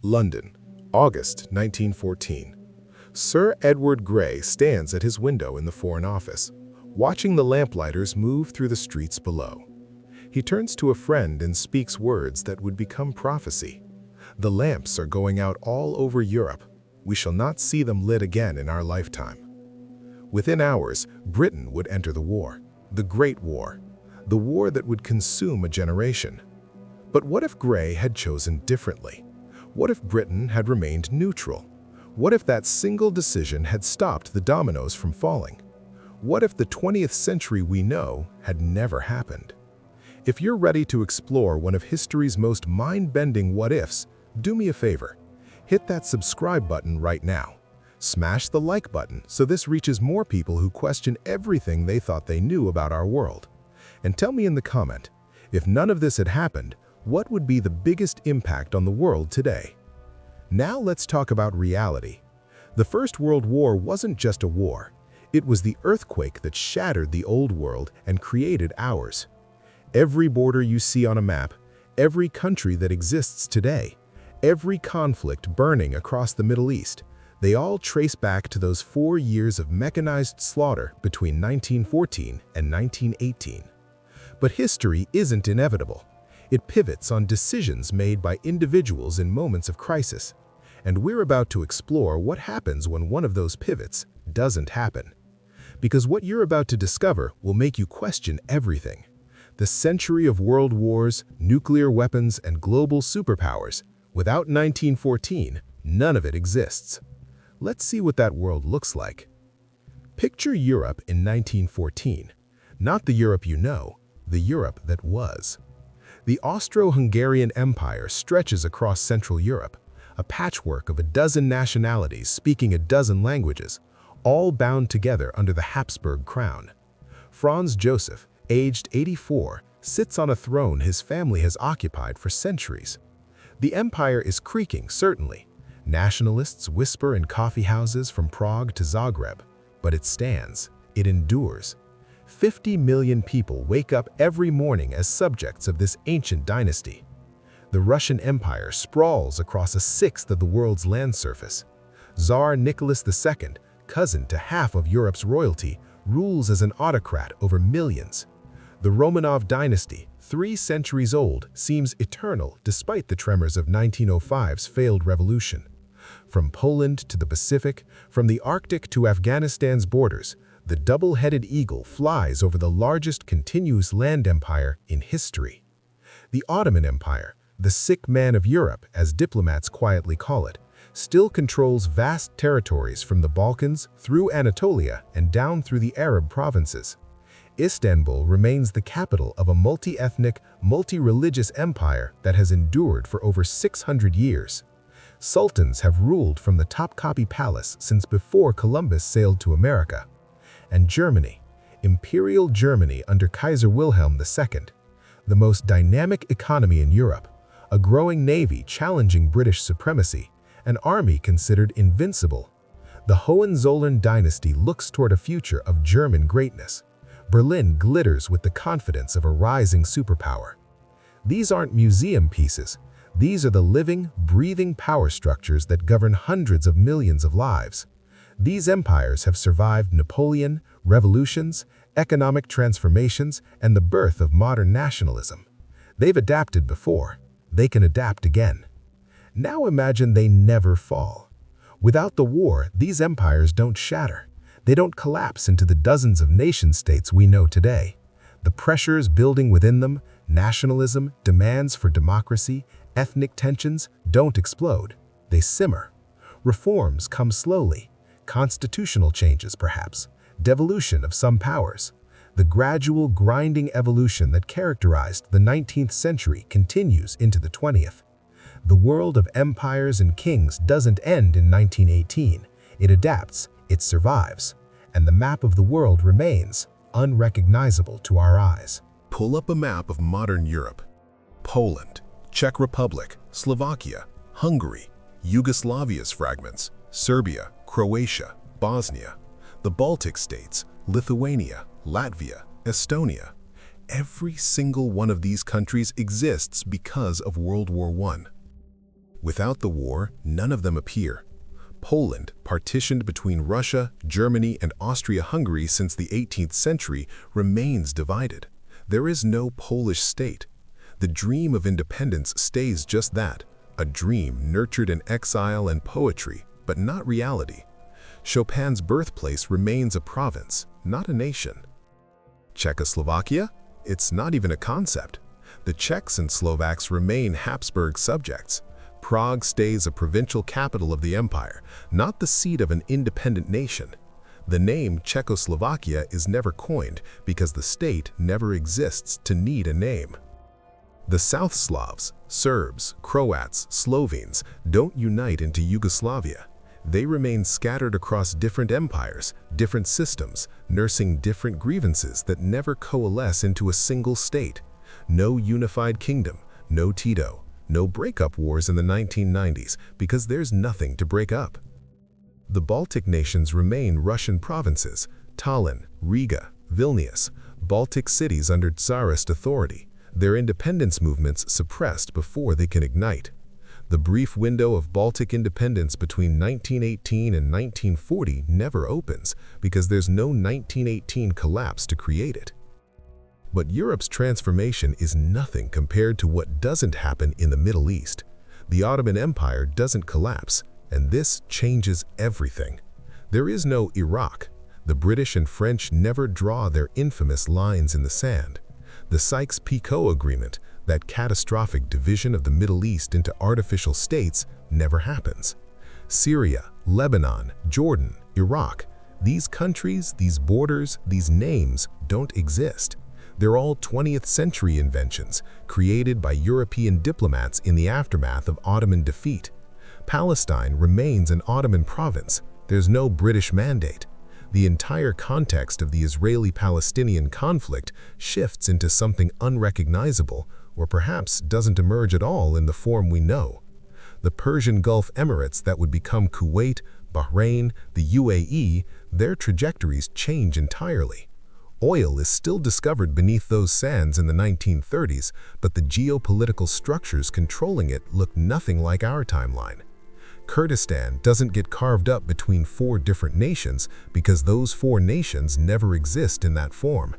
London, August 1914. Sir Edward Grey stands at his window in the Foreign Office, watching the lamplighters move through the streets below. He turns to a friend and speaks words that would become prophecy. The lamps are going out all over Europe. We shall not see them lit again in our lifetime. Within hours, Britain would enter the war, the Great War, the war that would consume a generation. But what if Grey had chosen differently? What if Britain had remained neutral? What if that single decision had stopped the dominoes from falling? What if the 20th century we know had never happened? If you're ready to explore one of history's most mind-bending what-ifs, do me a favor. Hit that subscribe button right now. Smash the like button so this reaches more people who question everything they thought they knew about our world. And tell me in the comment, if none of this had happened, what would be the biggest impact on the world today? Now let's talk about reality. The First World War wasn't just a war. It was the earthquake that shattered the old world and created ours. Every border you see on a map, every country that exists today, every conflict burning across the Middle East, they all trace back to those 4 years of mechanized slaughter between 1914 and 1918. But history isn't inevitable. It pivots on decisions made by individuals in moments of crisis. And we're about to explore what happens when one of those pivots doesn't happen. Because what you're about to discover will make you question everything. The century of world wars, nuclear weapons, and global superpowers. Without 1914, none of it exists. Let's see what that world looks like. Picture Europe in 1914. Not the Europe you know, the Europe that was. The Austro-Hungarian Empire stretches across Central Europe, a patchwork of a dozen nationalities speaking a dozen languages, all bound together under the Habsburg crown. Franz Joseph, aged 84, sits on a throne his family has occupied for centuries. The empire is creaking, certainly. Nationalists whisper in coffee houses from Prague to Zagreb, but it stands, it endures. 50 million people wake up every morning as subjects of this ancient dynasty. The Russian Empire sprawls across a sixth of the world's land surface. Tsar Nicholas II, cousin to half of Europe's royalty, rules as an autocrat over millions. The Romanov dynasty, 3 centuries old, seems eternal despite the tremors of 1905's failed revolution. From Poland to the Pacific, from the Arctic to Afghanistan's borders, the double-headed eagle flies over the largest continuous land empire in history. The Ottoman Empire, the sick man of Europe, as diplomats quietly call it, still controls vast territories from the Balkans through Anatolia and down through the Arab provinces. Istanbul remains the capital of a multi-ethnic, multi-religious empire that has endured for over 600 years. Sultans have ruled from the Topkapi Palace since before Columbus sailed to America. And Germany, Imperial Germany under Kaiser Wilhelm II, the most dynamic economy in Europe, a growing navy challenging British supremacy, an army considered invincible. The Hohenzollern dynasty looks toward a future of German greatness. Berlin glitters with the confidence of a rising superpower. These aren't museum pieces. These are the living, breathing power structures that govern hundreds of millions of lives. These empires have survived Napoleon, revolutions, economic transformations, and the birth of modern nationalism. They've adapted before. They can adapt again. Now imagine they never fall. Without the war, these empires don't shatter. They don't collapse into the dozens of nation-states we know today. The pressures building within them, nationalism, demands for democracy, ethnic tensions, don't explode. They simmer. Reforms come slowly. Constitutional changes, perhaps. Devolution of some powers. The gradual, grinding evolution that characterized the 19th century continues into the 20th. The world of empires and kings doesn't end in 1918. It adapts, it survives, and the map of the world remains unrecognizable to our eyes. Pull up a map of modern Europe. Poland, Czech Republic, Slovakia, Hungary, Yugoslavia's fragments, Serbia, Croatia, Bosnia, the Baltic states, Lithuania, Latvia, Estonia. Every single one of these countries exists because of World War I. Without the war, none of them appear. Poland, partitioned between Russia, Germany, and Austria-Hungary since the 18th century, remains divided. There is no Polish state. The dream of independence stays just that, a dream nurtured in exile and poetry, but not reality. Chopin's birthplace remains a province, not a nation. Czechoslovakia? It's not even a concept. The Czechs and Slovaks remain Habsburg subjects. Prague stays a provincial capital of the empire, not the seat of an independent nation. The name Czechoslovakia is never coined because the state never exists to need a name. The South Slavs, Serbs, Croats, Slovenes don't unite into Yugoslavia. They remain scattered across different empires, different systems, nursing different grievances that never coalesce into a single state. No unified kingdom, no Tito, no breakup wars in the 1990s because there's nothing to break up. The Baltic nations remain Russian provinces, Tallinn, Riga, Vilnius, Baltic cities under Tsarist authority, their independence movements suppressed before they can ignite. The brief window of Baltic independence between 1918 and 1940 never opens because there's no 1918 collapse to create it. But Europe's transformation is nothing compared to what doesn't happen in the Middle East. The Ottoman Empire doesn't collapse, and this changes everything. There is no Iraq. The British and French never draw their infamous lines in the sand. The Sykes-Picot Agreement, that catastrophic division of the Middle East into artificial states, never happens. Syria, Lebanon, Jordan, Iraq, these countries, these borders, these names don't exist. They're all 20th century inventions, created by European diplomats in the aftermath of Ottoman defeat. Palestine remains an Ottoman province. There's no British mandate. The entire context of the Israeli-Palestinian conflict shifts into something unrecognizable, or perhaps doesn't emerge at all in the form we know. The Persian Gulf Emirates that would become Kuwait, Bahrain, the UAE, their trajectories change entirely. Oil is still discovered beneath those sands in the 1930s, but the geopolitical structures controlling it look nothing like our timeline. Kurdistan doesn't get carved up between 4 different nations because those 4 nations never exist in that form.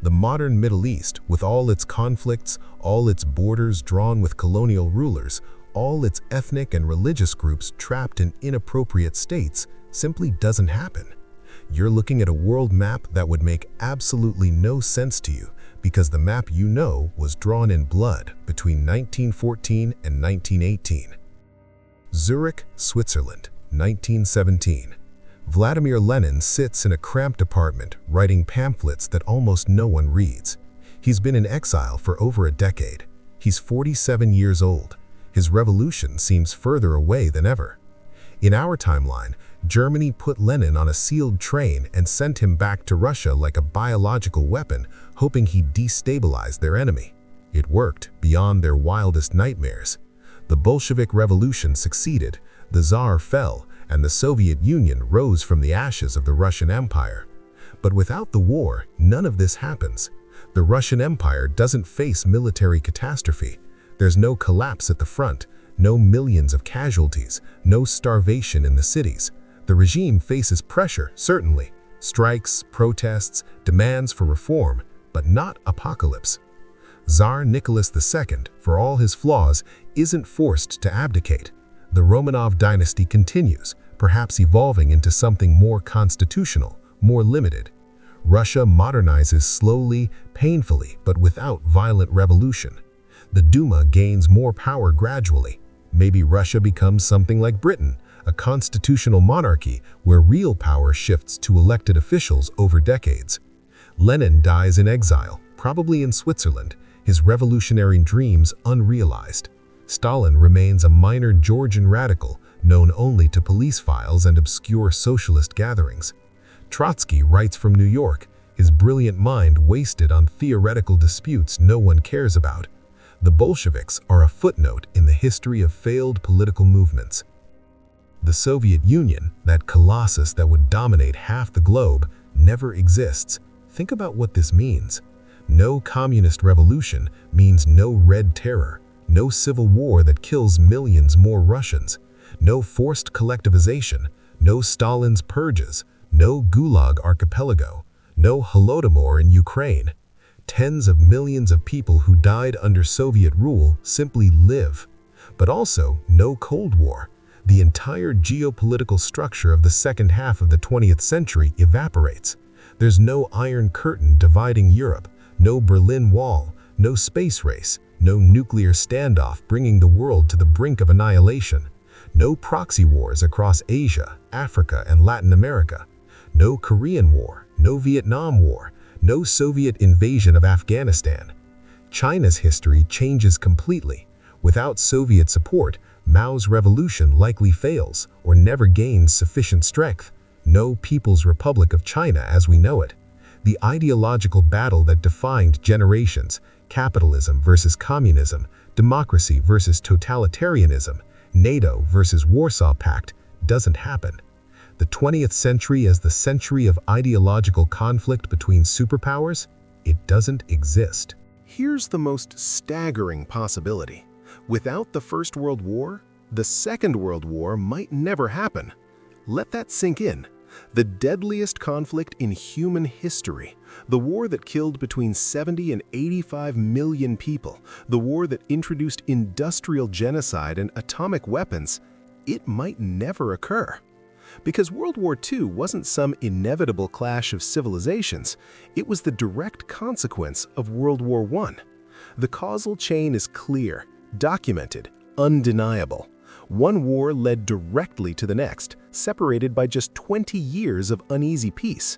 The modern Middle East, with all its conflicts, all its borders drawn with colonial rulers, all its ethnic and religious groups trapped in inappropriate states, simply doesn't happen. You're looking at a world map that would make absolutely no sense to you because the map you know was drawn in blood between 1914 and 1918. Zurich, Switzerland, 1917. Vladimir Lenin sits in a cramped apartment writing pamphlets that almost no one reads. He's been in exile for over a decade. He's 47 years old. His revolution seems further away than ever. In our timeline, Germany put Lenin on a sealed train and sent him back to Russia like a biological weapon, hoping he'd destabilize their enemy. It worked beyond their wildest nightmares. The Bolshevik Revolution succeeded, the Tsar fell, and the Soviet Union rose from the ashes of the Russian Empire. But without the war, none of this happens. The Russian Empire doesn't face military catastrophe. There's no collapse at the front, no millions of casualties, no starvation in the cities. The regime faces pressure, certainly. Strikes, protests, demands for reform, but not apocalypse. Tsar Nicholas II, for all his flaws, isn't forced to abdicate. The Romanov dynasty continues, perhaps evolving into something more constitutional, more limited. Russia modernizes slowly, painfully, but without violent revolution. The Duma gains more power gradually. Maybe Russia becomes something like Britain, a constitutional monarchy where real power shifts to elected officials over decades. Lenin dies in exile, probably in Switzerland, his revolutionary dreams unrealized. Stalin remains a minor Georgian radical, known only to police files and obscure socialist gatherings. Trotsky writes from New York, his brilliant mind wasted on theoretical disputes no one cares about. The Bolsheviks are a footnote in the history of failed political movements. The Soviet Union, that colossus that would dominate half the globe, never exists. Think about what this means. No communist revolution means no Red Terror, no civil war that kills millions more Russians, no forced collectivization, no Stalin's purges, no Gulag archipelago, no Holodomor in Ukraine. Tens of millions of people who died under Soviet rule simply live. But also, no Cold War. The entire geopolitical structure of the second half of the 20th century evaporates. There's no Iron Curtain dividing Europe, no Berlin Wall, no space race, no nuclear standoff bringing the world to the brink of annihilation, no proxy wars across Asia, Africa, and Latin America, no Korean War, no Vietnam War, no Soviet invasion of Afghanistan. China's history changes completely. Without Soviet support, Mao's revolution likely fails or never gains sufficient strength. No People's Republic of China as we know it. The ideological battle that defined generations, capitalism versus communism, democracy versus totalitarianism, NATO versus Warsaw Pact, doesn't happen. The 20th century as the century of ideological conflict between superpowers? It doesn't exist. Here's the most staggering possibility. Without the First World War, the Second World War might never happen. Let that sink in. The deadliest conflict in human history, the war that killed between 70 and 85 million people, the war that introduced industrial genocide and atomic weapons, it might never occur. Because World War II wasn't some inevitable clash of civilizations, it was the direct consequence of World War I. The causal chain is clear, documented, undeniable. One war led directly to the next, separated by just 20 years of uneasy peace.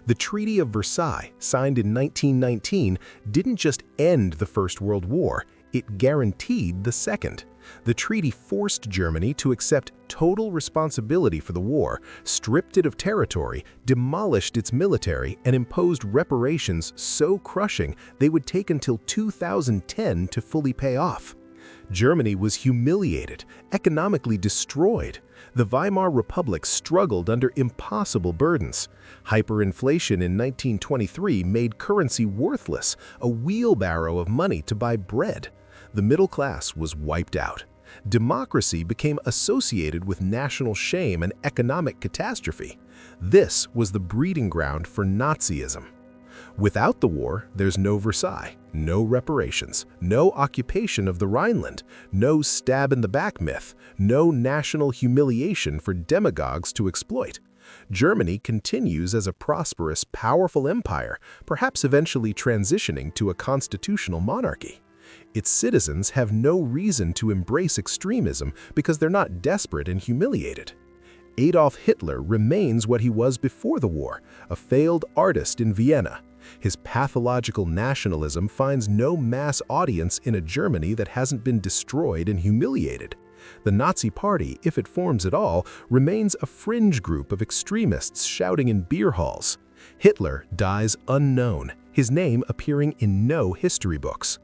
The Treaty of Versailles, signed in 1919, didn't just end the First World War, it guaranteed the Second. The treaty forced Germany to accept total responsibility for the war, stripped it of territory, demolished its military, and imposed reparations so crushing they would take until 2010 to fully pay off. Germany was humiliated, economically destroyed. The Weimar Republic struggled under impossible burdens. Hyperinflation in 1923 made currency worthless, a wheelbarrow of money to buy bread. The middle class was wiped out. Democracy became associated with national shame and economic catastrophe. This was the breeding ground for Nazism. Without the war, there's no Versailles, no reparations, no occupation of the Rhineland, no stab-in-the-back myth, no national humiliation for demagogues to exploit. Germany continues as a prosperous, powerful empire, perhaps eventually transitioning to a constitutional monarchy. Its citizens have no reason to embrace extremism because they're not desperate and humiliated. Adolf Hitler remains what he was before the war, a failed artist in Vienna. His pathological nationalism finds no mass audience in a Germany that hasn't been destroyed and humiliated. The Nazi Party, if it forms at all, remains a fringe group of extremists shouting in beer halls. Hitler dies unknown, his name appearing in no history books.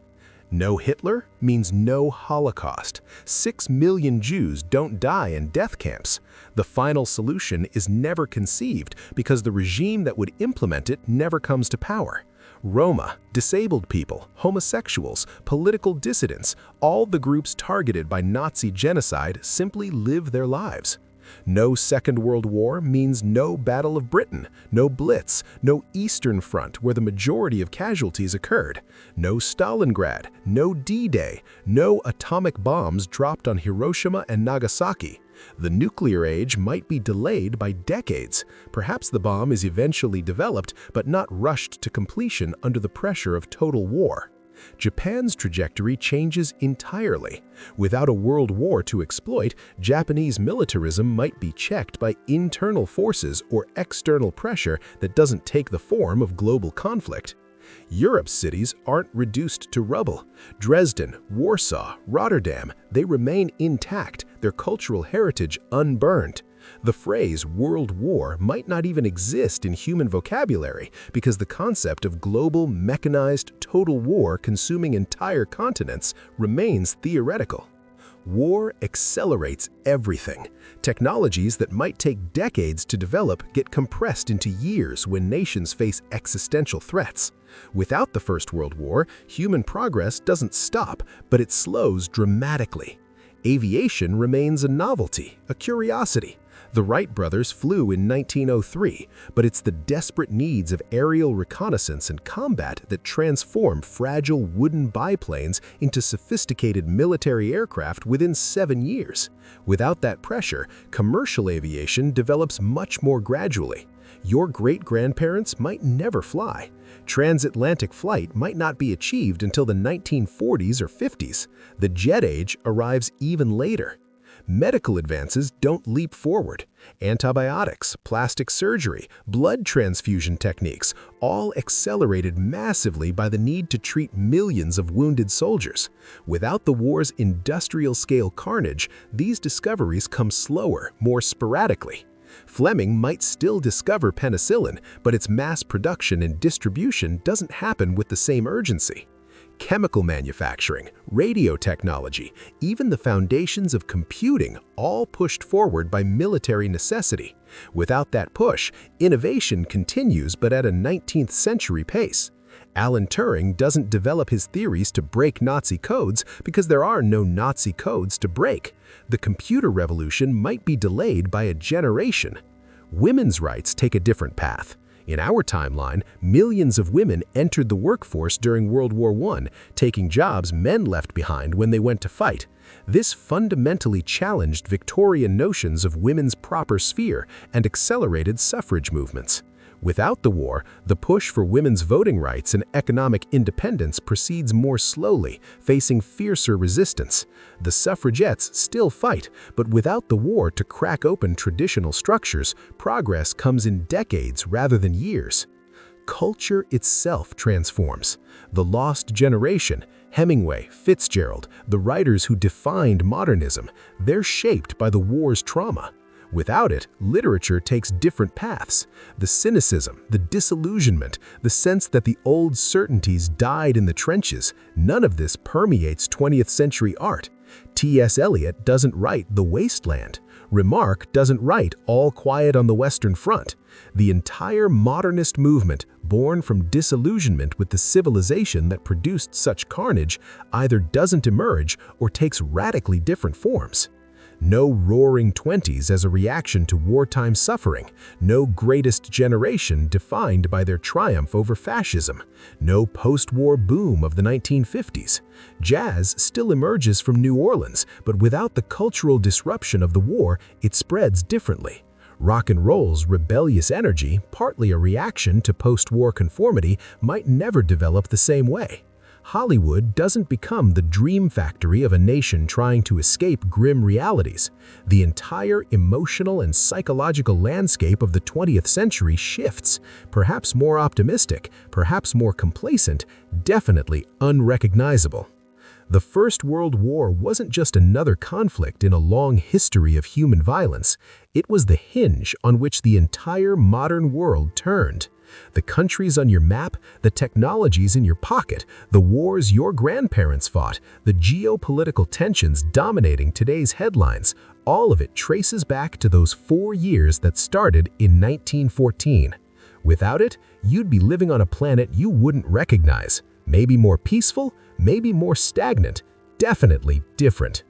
No Hitler means no Holocaust. 6 million Jews don't die in death camps. The final solution is never conceived because the regime that would implement it never comes to power. Roma, disabled people, homosexuals, political dissidents, all the groups targeted by Nazi genocide simply live their lives. No Second World War means no Battle of Britain, no Blitz, no Eastern Front where the majority of casualties occurred, no Stalingrad, no D-Day, no atomic bombs dropped on Hiroshima and Nagasaki. The nuclear age might be delayed by decades. Perhaps the bomb is eventually developed but not rushed to completion under the pressure of total war. Japan's trajectory changes entirely. Without a world war to exploit, Japanese militarism might be checked by internal forces or external pressure that doesn't take the form of global conflict. Europe's cities aren't reduced to rubble. Dresden, Warsaw, Rotterdam, they remain intact, their cultural heritage unburned. The phrase World War might not even exist in human vocabulary because the concept of global, mechanized, total war consuming entire continents remains theoretical. War accelerates everything. Technologies that might take decades to develop get compressed into years when nations face existential threats. Without the First World War, human progress doesn't stop, but it slows dramatically. Aviation remains a novelty, a curiosity. The Wright brothers flew in 1903, but it's the desperate needs of aerial reconnaissance and combat that transform fragile wooden biplanes into sophisticated military aircraft within 7 years. Without that pressure, commercial aviation develops much more gradually. Your great-grandparents might never fly. Transatlantic flight might not be achieved until the 1940s or 50s. The jet age arrives even later. Medical advances don't leap forward. Antibiotics, plastic surgery, blood transfusion techniques, all accelerated massively by the need to treat millions of wounded soldiers. Without the war's industrial-scale carnage, these discoveries come slower, more sporadically. Fleming might still discover penicillin, but its mass production and distribution doesn't happen with the same urgency. Chemical manufacturing, radio technology, even the foundations of computing all pushed forward by military necessity. Without that push, innovation continues but at a 19th century pace. Alan Turing doesn't develop his theories to break Nazi codes because there are no Nazi codes to break. The computer revolution might be delayed by a generation. Women's rights take a different path. In our timeline, millions of women entered the workforce during World War I, taking jobs men left behind when they went to fight. This fundamentally challenged Victorian notions of women's proper sphere and accelerated suffrage movements. Without the war, the push for women's voting rights and economic independence proceeds more slowly, facing fiercer resistance. The suffragettes still fight, but without the war to crack open traditional structures, progress comes in decades rather than years. Culture itself transforms. The lost generation, Hemingway, Fitzgerald, the writers who defined modernism, they're shaped by the war's trauma. Without it, literature takes different paths. The cynicism, the disillusionment, the sense that the old certainties died in the trenches, none of this permeates 20th century art. T.S. Eliot doesn't write The Wasteland. Remarque doesn't write All Quiet on the Western Front. The entire modernist movement, born from disillusionment with the civilization that produced such carnage, either doesn't emerge or takes radically different forms. No roaring 20s as a reaction to wartime suffering, no greatest generation defined by their triumph over fascism, no post-war boom of the 1950s. Jazz still emerges from New Orleans, but without the cultural disruption of the war, it spreads differently. Rock and roll's rebellious energy, partly a reaction to post-war conformity, might never develop the same way. Hollywood doesn't become the dream factory of a nation trying to escape grim realities. The entire emotional and psychological landscape of the 20th century shifts, perhaps more optimistic, perhaps more complacent, definitely unrecognizable. The First World War wasn't just another conflict in a long history of human violence. It was the hinge on which the entire modern world turned. The countries on your map, the technologies in your pocket, the wars your grandparents fought, the geopolitical tensions dominating today's headlines, all of it traces back to those 4 years that started in 1914. Without it, you'd be living on a planet you wouldn't recognize. Maybe more peaceful, maybe more stagnant, definitely different.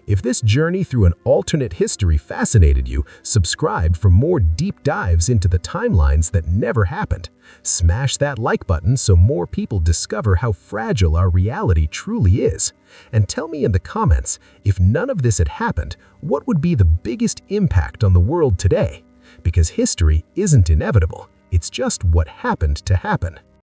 If this journey through an alternate history fascinated you, subscribe for more deep dives into the timelines that never happened. Smash that like button so more people discover how fragile our reality truly is. And tell me in the comments, if none of this had happened, what would be the biggest impact on the world today? Because history isn't inevitable, it's just what happened to happen.